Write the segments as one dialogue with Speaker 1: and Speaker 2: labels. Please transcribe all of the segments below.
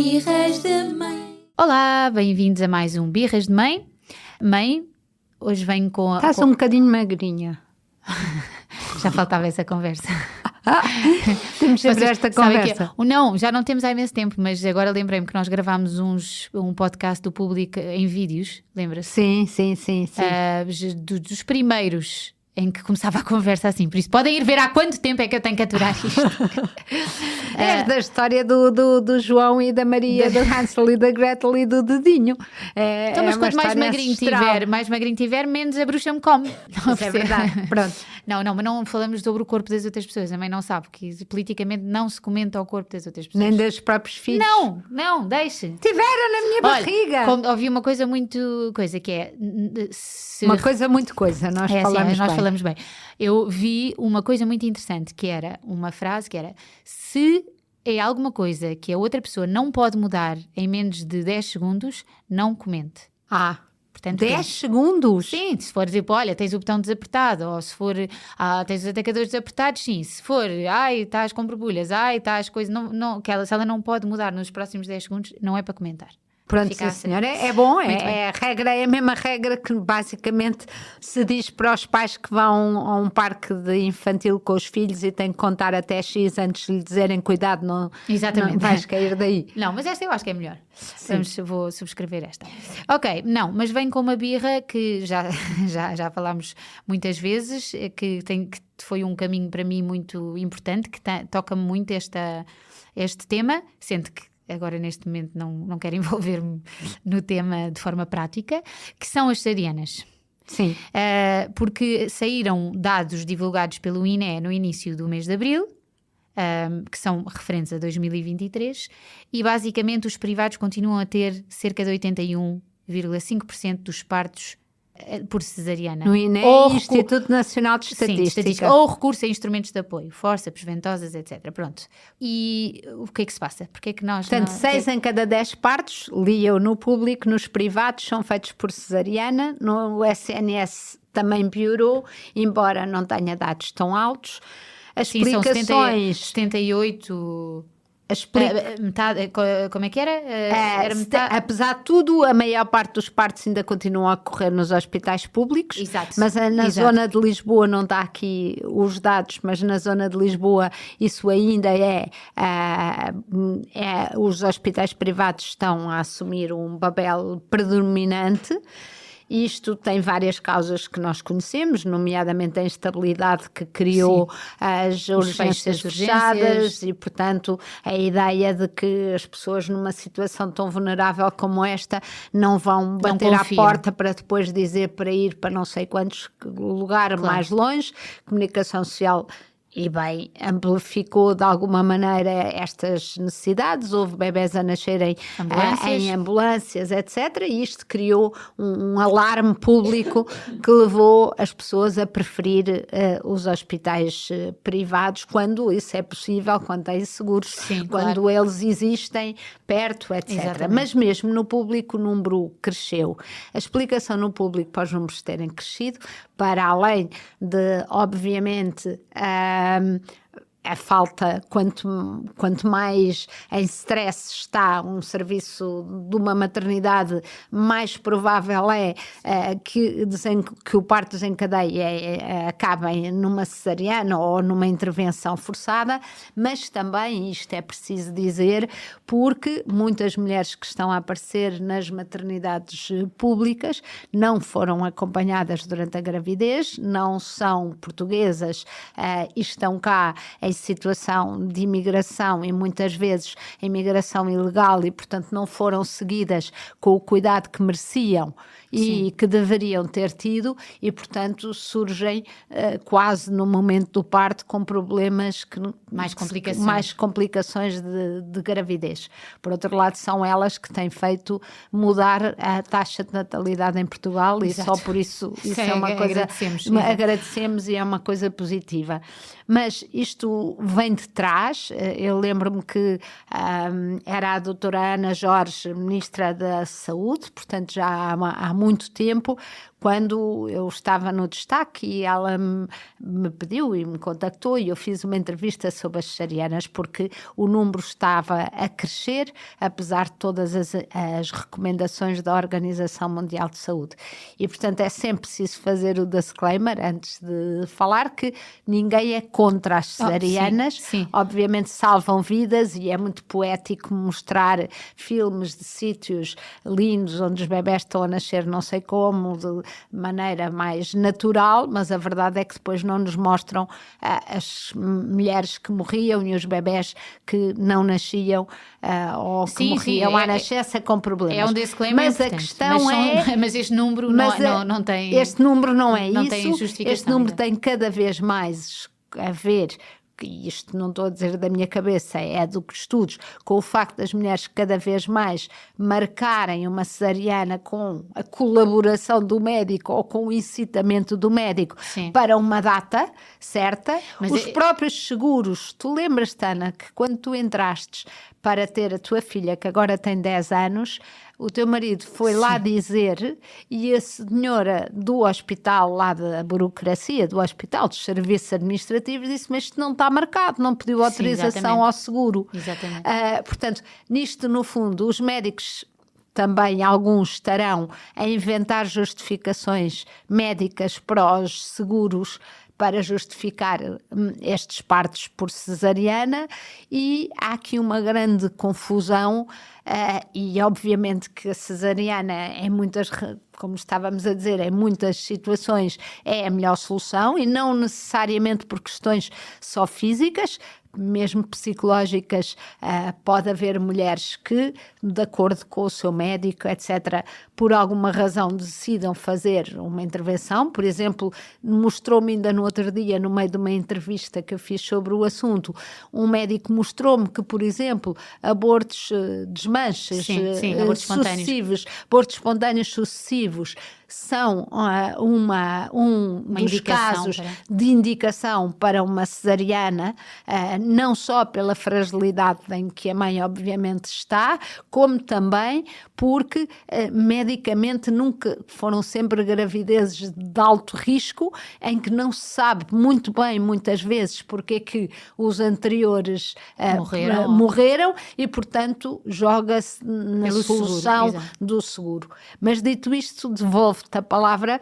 Speaker 1: Birras de Mãe.
Speaker 2: Olá, bem-vindos a mais um Birras de Mãe. Mãe, hoje venho com...
Speaker 3: Estás um bocadinho magrinha.
Speaker 2: Já faltava essa conversa.
Speaker 3: Temos sempre esta conversa.
Speaker 2: Não, já não temos há imenso tempo, mas agora lembrei-me que nós gravámos um podcast do público em vídeos, lembra-se?
Speaker 3: Sim.
Speaker 2: Dos primeiros em que começava a conversa assim, por isso podem ir ver há quanto tempo é que eu tenho que aturar isto.
Speaker 3: És da história do João e da Maria, do Hansel e da Gretel e do Dedinho.
Speaker 2: Então, mas quanto mais magrinho tiver, menos a bruxa me come. Não,
Speaker 3: isso é verdade, pronto.
Speaker 2: Não, mas não falamos sobre o corpo das outras pessoas. A mãe não sabe que politicamente não se comenta o corpo das outras pessoas.
Speaker 3: Nem dos próprios filhos.
Speaker 2: Não, deixe.
Speaker 3: Tiveram na minha barriga.
Speaker 2: Ouvi uma coisa que é...
Speaker 3: Nós
Speaker 2: falamos bem. Eu vi uma coisa muito interessante, que era uma frase que era: se é alguma coisa que a outra pessoa não pode mudar em menos de 10 segundos, não comente. Portanto,
Speaker 3: 10 segundos?
Speaker 2: Sim, se for tipo, olha, tens o botão desapertado, ou se for, tens os atacadores desapertados, sim. Se for, estás com borbulhas, estás coisa, se ela não pode mudar nos próximos 10 segundos, não é para comentar.
Speaker 3: Pronto, sim, senhora, é bom, é a mesma regra que basicamente se diz para os pais que vão a um parque de infantil com os filhos e têm que contar até X antes de lhe dizerem cuidado, não vais cair daí.
Speaker 2: Não, mas esta eu acho que é melhor. Vou subscrever esta. Ok, mas vem com uma birra que já falámos muitas vezes, que foi um caminho para mim muito importante, que toca-me muito este tema, sendo que agora neste momento não quero envolver-me no tema de forma prática, que são as cesarianas.
Speaker 3: Sim.
Speaker 2: Porque saíram dados divulgados pelo INE no início do mês de abril, que são referentes a 2023, e basicamente os privados continuam a ter cerca de 81,5% dos partos por cesariana.
Speaker 3: No INE, Instituto Nacional de Estatística.
Speaker 2: Ou recurso a instrumentos de apoio, fórceps, ventosas, etc. Pronto. E o que é que se passa? Porque é que nós...
Speaker 3: Portanto, 6 em cada 10 partos, li eu no público, nos privados, são feitos por cesariana. No SNS também piorou, embora não tenha dados tão altos. As explicações...
Speaker 2: São 78... metade, como é que era? Era metade.
Speaker 3: Apesar de tudo, a maior parte dos partos ainda continuam a ocorrer nos hospitais públicos.
Speaker 2: Exato.
Speaker 3: Mas na zona de Lisboa, não está aqui os dados, mas na zona de Lisboa isso ainda os hospitais privados estão a assumir um papel predominante. Isto tem várias causas que nós conhecemos, nomeadamente a instabilidade que criou as urgências fechadas e, portanto, a ideia de que as pessoas numa situação tão vulnerável como esta não vão bater à porta para depois dizer para ir para não sei quantos lugares mais longe. Comunicação social... E bem, amplificou de alguma maneira estas necessidades, houve bebés a nascerem em ambulâncias, etc. E isto criou um alarme público que levou as pessoas a preferir os hospitais privados quando isso é possível, quando têm seguros, quando eles existem perto, etc.
Speaker 2: Exatamente.
Speaker 3: Mas mesmo no público o número cresceu. A explicação no público para os números terem crescido, para além de, obviamente, a falta, quanto mais em stress está um serviço de uma maternidade, mais provável é que o parto desencadeie acabem numa cesariana ou numa intervenção forçada, mas também, isto é preciso dizer, porque muitas mulheres que estão a aparecer nas maternidades públicas não foram acompanhadas durante a gravidez, não são portuguesas e estão cá em situação de imigração e muitas vezes imigração ilegal e, portanto, não foram seguidas com o cuidado que mereciam e que deveriam ter tido e, portanto, surgem quase no momento do parto com problemas mais complicações de gravidez. Por outro lado, são elas que têm feito mudar a taxa de natalidade em Portugal. Exato. E só por isso é uma coisa... Agradecemos e é uma coisa positiva. Mas isto Isto vem de trás. Eu lembro-me que era a doutora Ana Jorge, Ministra da Saúde, portanto já há muito tempo, quando eu estava no destaque e ela me pediu e me contactou e eu fiz uma entrevista sobre as cesarianas porque o número estava a crescer, apesar de todas as recomendações da Organização Mundial de Saúde. E, portanto, é sempre preciso fazer o disclaimer antes de falar que ninguém é contra as cesarianas.
Speaker 2: Sim.
Speaker 3: Obviamente salvam vidas e é muito poético mostrar filmes de sítios lindos onde os bebés estão a nascer não sei como, de maneira mais natural, mas a verdade é que depois não nos mostram as mulheres que morriam e os bebés que não nasciam ou que morriam à nascença com problemas.
Speaker 2: É um disclaimer,
Speaker 3: mas a questão
Speaker 2: mas este número não tem.
Speaker 3: Este número não é
Speaker 2: não
Speaker 3: isso.
Speaker 2: Tem justificação,
Speaker 3: este número tem cada vez mais a ver. Isto não estou a dizer da minha cabeça, é do que estudos, com o facto das mulheres cada vez mais marcarem uma cesariana com a colaboração do médico ou com o incitamento do médico para uma data certa. Mas os próprios seguros, tu lembras-te, Ana, que quando tu entrastes para ter a tua filha, que agora tem 10 anos, o teu marido foi lá dizer e a senhora do hospital, lá da burocracia, do hospital, dos serviços administrativos, disse, mas isto não está marcado, não pediu autorização ao seguro.
Speaker 2: Exatamente.
Speaker 3: Portanto, nisto, no fundo, os médicos também, alguns estarão a inventar justificações médicas para os seguros para justificar estes partos por cesariana e há aqui uma grande confusão e obviamente que a cesariana em muitas, como estávamos a dizer, em muitas situações é a melhor solução e não necessariamente por questões só físicas, mesmo psicológicas, pode haver mulheres que, de acordo com o seu médico, etc., por alguma razão decidam fazer uma intervenção. Por exemplo, mostrou-me ainda no outro dia, no meio de uma entrevista que eu fiz sobre o assunto, um médico mostrou-me que, por exemplo, abortos desmanches sucessivos, abortos espontâneos sucessivos, são um dos casos de indicação para uma cesariana, não só pela fragilidade em que a mãe obviamente está, como também porque medicamente nunca foram sempre gravidezes de alto risco, em que não se sabe muito bem, muitas vezes, porque é que os anteriores morreram e, portanto, joga-se na solução do seguro. Mas dito isto, devolvo-te a palavra,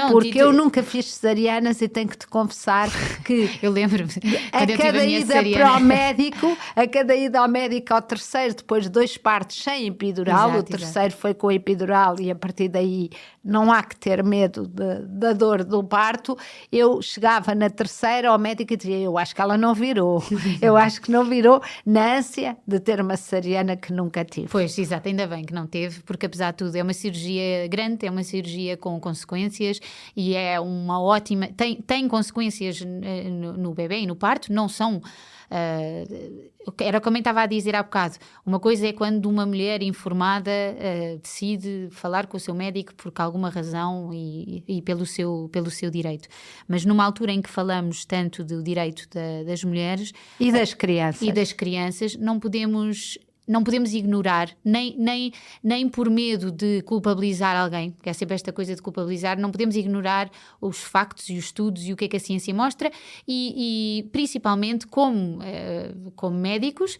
Speaker 3: porque eu nunca fiz cesarianas e tenho que te confessar que
Speaker 2: eu lembro-me
Speaker 3: a cada ida para o médico, a cada ida ao médico ao terceiro, depois de 2 partos sem epidural, o terceiro foi com a epidural e a partir daí não há que ter medo da dor do parto. Eu chegava na terceira ao médico e dizia, eu acho que ela não virou, eu acho que não virou, na ânsia de ter uma cesariana que nunca tive.
Speaker 2: Pois, exato, ainda bem que não teve, porque apesar de tudo é uma cirurgia grande, é uma cirurgia com consequências e é uma ótima, tem consequências no bebê e no parto, não são era como eu estava a dizer há bocado, uma coisa é quando uma mulher informada decide falar com o seu médico por alguma razão e pelo seu direito, mas numa altura em que falamos tanto do direito das mulheres
Speaker 3: e das crianças,
Speaker 2: não podemos ignorar, nem por medo de culpabilizar alguém, porque é sempre esta coisa de culpabilizar, não podemos ignorar os factos e os estudos e o que é que a ciência mostra e principalmente como médicos,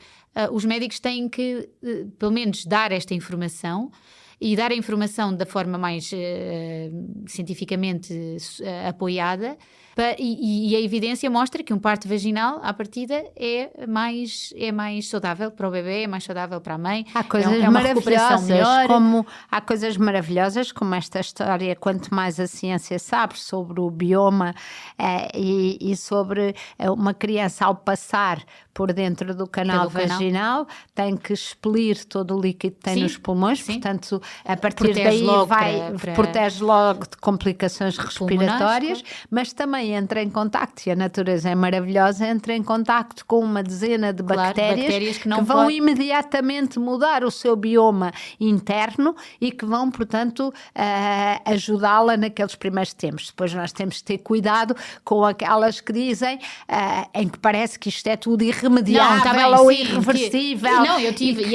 Speaker 2: os médicos têm que, pelo menos, dar esta informação e dar a informação da forma mais cientificamente apoiada. E a evidência mostra que um parto vaginal, à partida, é mais saudável para o bebê, é mais saudável para a mãe.
Speaker 3: Há coisas maravilhosas, há coisas maravilhosas, como esta história, quanto mais a ciência sabe sobre o bioma e sobre uma criança ao passar por dentro do canal vaginal, tem que expelir todo o líquido que tem nos pulmões, portanto, a partir daí protege logo de complicações respiratórias, mas também homem entra em contacto, e a natureza é maravilhosa, entra em contacto com uma dezena de bactérias que vão imediatamente mudar o seu bioma interno e que vão, portanto, ajudá-la naqueles primeiros tempos. Depois nós temos que ter cuidado com aquelas que dizem em que parece que isto é tudo irremediável ou irreversível.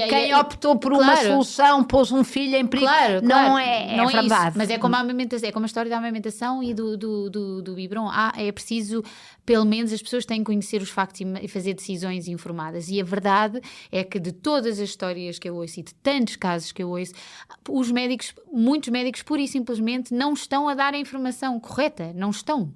Speaker 3: Quem optou por uma solução pôs um filho em perigo. Não é verdade.
Speaker 2: Isso. Mas é como a amamentação, é como a história da amamentação e do biberon. É preciso, pelo menos, as pessoas têm que conhecer os factos e fazer decisões informadas. E a verdade é que de todas as histórias que eu ouço e de tantos casos que eu ouço, muitos médicos pura e simplesmente não estão a dar a informação correta. Não estão.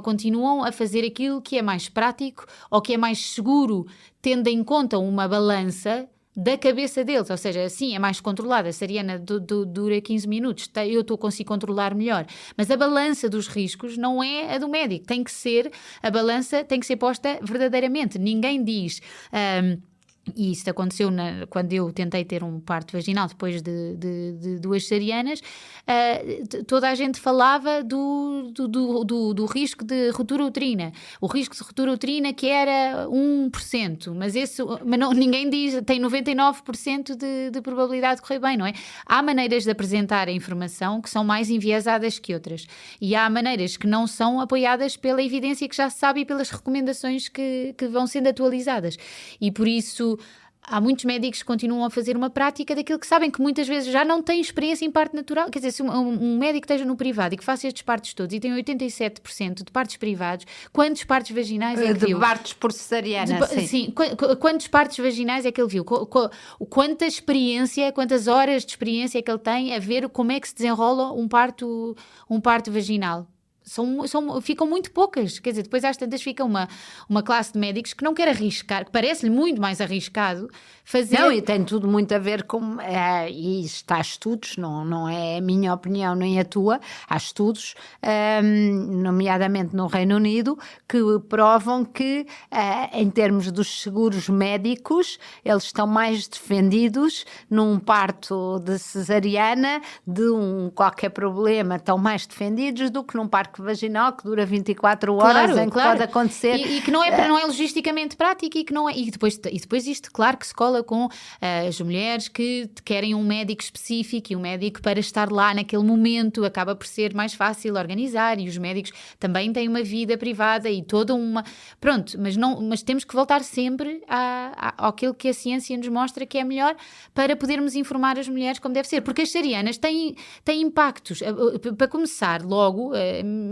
Speaker 2: Continuam a fazer aquilo que é mais prático ou que é mais seguro, tendo em conta uma balança da cabeça deles, ou seja, assim é mais controlada. A cesariana dura 15 minutos, eu consigo controlar melhor, mas a balança dos riscos não é a do médico, a balança tem que ser posta verdadeiramente. Ninguém diz... e isso aconteceu quando eu tentei ter um parto vaginal depois de 2 cesarianas. Toda a gente falava do risco de ruptura uterina, o risco de ruptura uterina que era 1%, mas ninguém diz, tem 99% de probabilidade de correr bem, não é? Há maneiras de apresentar a informação que são mais enviesadas que outras, e há maneiras que não são apoiadas pela evidência que já se sabe e pelas recomendações que vão sendo atualizadas, e por isso há muitos médicos que continuam a fazer uma prática daquilo que sabem que muitas vezes já não têm experiência em parto natural. Quer dizer, se um médico esteja no privado e que faça estes partos todos e tem 87% de partos privados, quantos partos vaginais é que viu?
Speaker 3: De partos por cesariana,
Speaker 2: sim. Quantos partos vaginais é que ele viu? Quanta experiência, quantas horas de experiência é que ele tem a ver como é que se desenrola um parto vaginal? Ficam muito poucas, quer dizer, depois às tantas fica uma classe de médicos que não quer arriscar, que parece-lhe muito mais arriscado fazer...
Speaker 3: Não, e tem tudo muito a ver com... e está há estudos, não é a minha opinião nem a tua, há estudos, nomeadamente no Reino Unido, que provam que em termos dos seguros médicos, eles estão mais defendidos num parto de cesariana, de qualquer problema, estão mais defendidos do que num parto vaginal que dura 24 horas, em que pode acontecer...
Speaker 2: E que não é logisticamente prático e que não é... E depois isto, claro, que se cola com as mulheres que querem um médico específico, e um médico para estar lá naquele momento acaba por ser mais fácil organizar, e os médicos também têm uma vida privada e toda uma... Pronto, mas temos que voltar sempre àquilo que a ciência nos mostra que é melhor para podermos informar as mulheres como deve ser, porque as cesarianas têm impactos. Para começar, logo...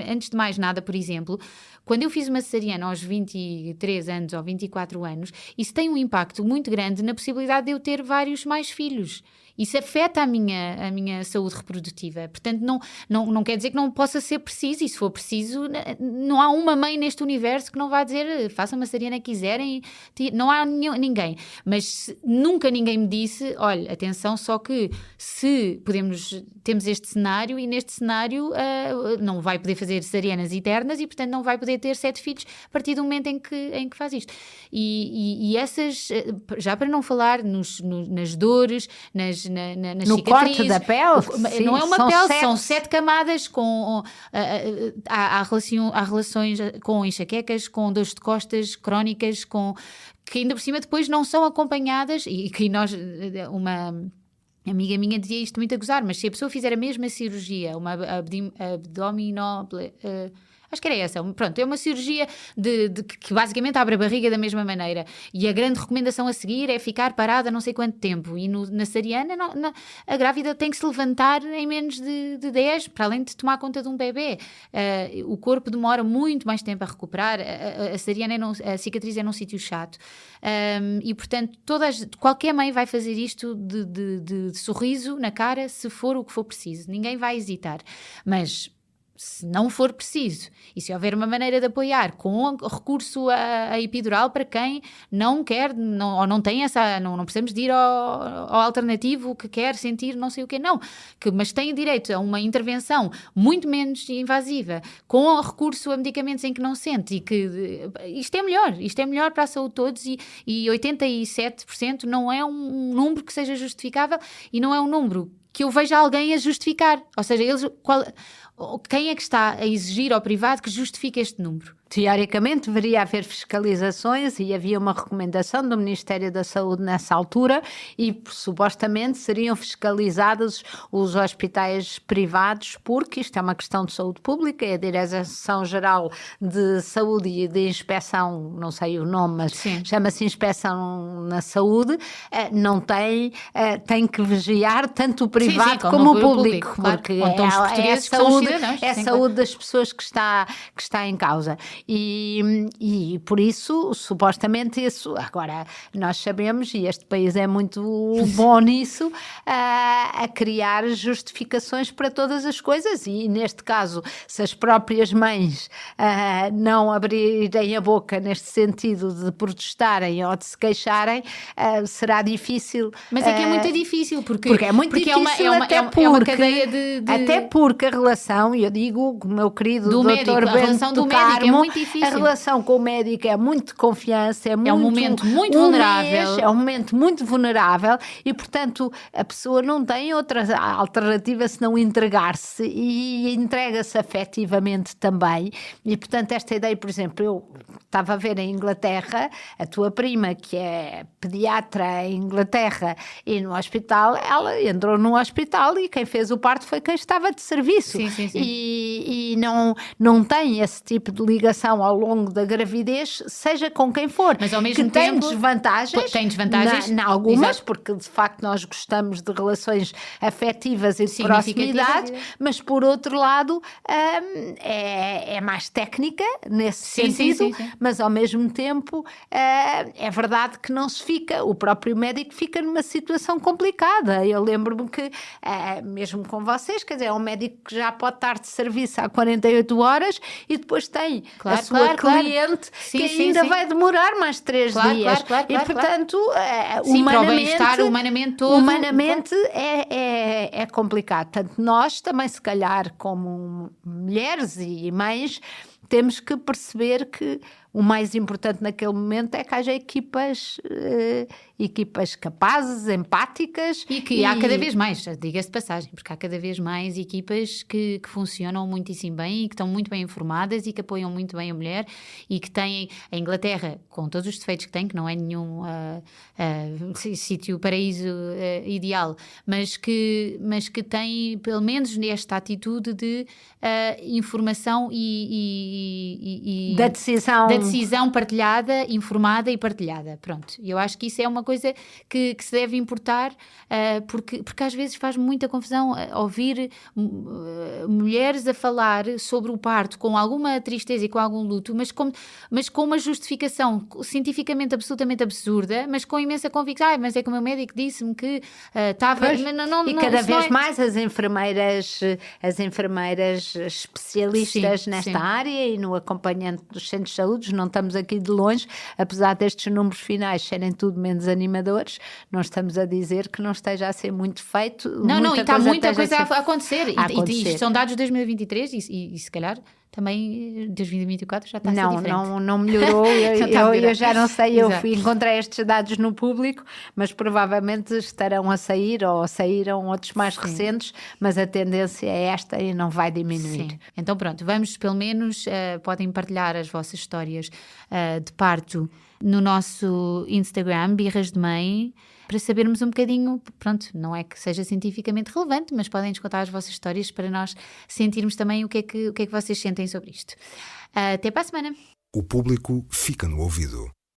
Speaker 2: Antes de mais nada, por exemplo, quando eu fiz uma cesariana aos 23 anos ou 24 anos, isso tem um impacto muito grande na possibilidade de eu ter vários mais filhos. Isso afeta a minha saúde reprodutiva. Portanto, não quer dizer que não possa ser preciso, e se for preciso, não há uma mãe neste universo que não vá dizer façam uma cesariana que quiserem, não há ninguém. Mas nunca ninguém me disse, olha, atenção, só que se temos este cenário, e neste cenário não vai poder fazer cesarianas eternas e, portanto, não vai poder ter 7 filhos a partir do momento em que faz isto. E essas, já para não falar nas dores, nas
Speaker 3: no
Speaker 2: cicatrizes,
Speaker 3: corte da pele, sim,
Speaker 2: não é uma pele, são 7 camadas com há relações com enxaquecas, com dores de costas crónicas, que ainda por cima depois não são acompanhadas, e que nós, uma amiga minha dizia isto muito a gozar, mas se a pessoa fizer a mesma cirurgia, uma abdominoplastia, acho que era essa. Pronto, é uma cirurgia que basicamente abre a barriga da mesma maneira. E a grande recomendação a seguir é ficar parada não sei quanto tempo. E na cesariana, a grávida tem que se levantar em menos de 10, para além de tomar conta de um bebê. O corpo demora muito mais tempo a recuperar. A cesariana a cicatriz é num sítio chato. E, portanto, qualquer mãe vai fazer isto de sorriso na cara, se for o que for preciso. Ninguém vai hesitar. Mas... se não for preciso, e se houver uma maneira de apoiar com recurso a epidural para quem não quer, ou não tem não precisamos de ir ao alternativo que quer sentir não sei o quê, mas tem direito a uma intervenção muito menos invasiva, com recurso a medicamentos em que não sente, e que isto é melhor para a saúde de todos, e 87% não é um número que seja justificável, e não é um número que eu veja alguém a justificar, ou seja, quem é que está a exigir ao privado que justifique este número?
Speaker 3: Teoricamente deveria haver fiscalizações e havia uma recomendação do Ministério da Saúde nessa altura e supostamente seriam fiscalizados os hospitais privados, porque isto é uma questão de saúde pública, é a Direção-Geral de Saúde e de Inspeção, não sei o nome, mas chama-se Inspeção na Saúde, não tem que vigiar tanto o privado como o público,
Speaker 2: claro,
Speaker 3: porque
Speaker 2: é
Speaker 3: a saúde das pessoas que está em causa. E por isso, supostamente isso, agora nós sabemos, e este país é muito bom nisso, a criar justificações para todas as coisas, e neste caso, se as próprias mães não abrirem a boca neste sentido de protestarem ou de se queixarem, será difícil.
Speaker 2: Mas é que é muito difícil, porque
Speaker 3: é muito difícil,
Speaker 2: é uma cadeia de...
Speaker 3: Até porque a relação, eu digo, o meu querido
Speaker 2: do
Speaker 3: Dr.
Speaker 2: médico, a relação do médico é muito difícil.
Speaker 3: A relação com o médico é muito de confiança, é um
Speaker 2: momento muito vulnerável.
Speaker 3: É um momento muito vulnerável e, portanto, a pessoa não tem outra alternativa senão entregar-se e entrega-se afetivamente também. E, portanto, esta ideia, por exemplo, eu estava a ver em Inglaterra, a tua prima, que é pediatra em Inglaterra e no hospital, ela entrou num hospital e quem fez o parto foi quem estava de serviço.
Speaker 2: Sim.
Speaker 3: E não tem esse tipo de ligação ao longo da gravidez, seja com quem for.
Speaker 2: Mas ao mesmo
Speaker 3: que
Speaker 2: tempo,
Speaker 3: tem desvantagens em algumas, exato, porque de facto nós gostamos de relações afetivas e de proximidade, mas por outro lado é mais técnica nesse sentido,
Speaker 2: sim.
Speaker 3: Mas ao mesmo tempo é verdade que não se fica, o próprio médico fica numa situação complicada. Eu lembro-me que mesmo com vocês, quer dizer, é um médico que já pode estar de serviço há 48 horas e depois tem a sua cliente que ainda vai demorar mais 3 dias. E portanto, humanamente é complicado. Portanto, nós também, se calhar, como mulheres e mães, temos que perceber que o mais importante naquele momento é que haja equipas capazes, empáticas.
Speaker 2: E que há cada vez mais, diga-se de passagem, porque há cada vez mais equipas que funcionam muitíssimo bem e que estão muito bem informadas e que apoiam muito bem a mulher e que têm, a Inglaterra, com todos os defeitos que tem, que não é nenhum sítio, paraíso ideal, mas que tem pelo menos nesta atitude de informação e
Speaker 3: da decisão
Speaker 2: partilhada, informada e partilhada. Pronto, eu acho que isso é uma coisa que se deve importar, porque às vezes faz muita confusão ouvir mulheres a falar sobre o parto com alguma tristeza e com algum luto, mas com uma justificação cientificamente absolutamente absurda, mas com imensa convicção. Mas é que o meu médico disse-me que estava...
Speaker 3: E cada vez mais as enfermeiras especialistas nesta área e no acompanhamento dos centros de saúde, não estamos aqui de longe, apesar destes números finais serem tudo menos animadores, não estamos a dizer que não esteja a ser muito feito.
Speaker 2: Não, e está muita coisa a acontecer. E isto são dados de 2023 e se calhar também 2024 já está a ser diferente.
Speaker 3: Não melhorou, eu já não sei, encontrei estes dados no público, mas provavelmente estarão a sair ou saíram outros mais recentes, mas a tendência é esta e não vai diminuir.
Speaker 2: Sim. Então pronto, vamos pelo menos, podem partilhar as vossas histórias de parto no nosso Instagram, Birras de Mãe, para sabermos um bocadinho, pronto, não é que seja cientificamente relevante, mas podem-nos contar as vossas histórias para nós sentirmos também o que é que vocês sentem sobre isto. Até para a semana.
Speaker 1: O público fica no ouvido.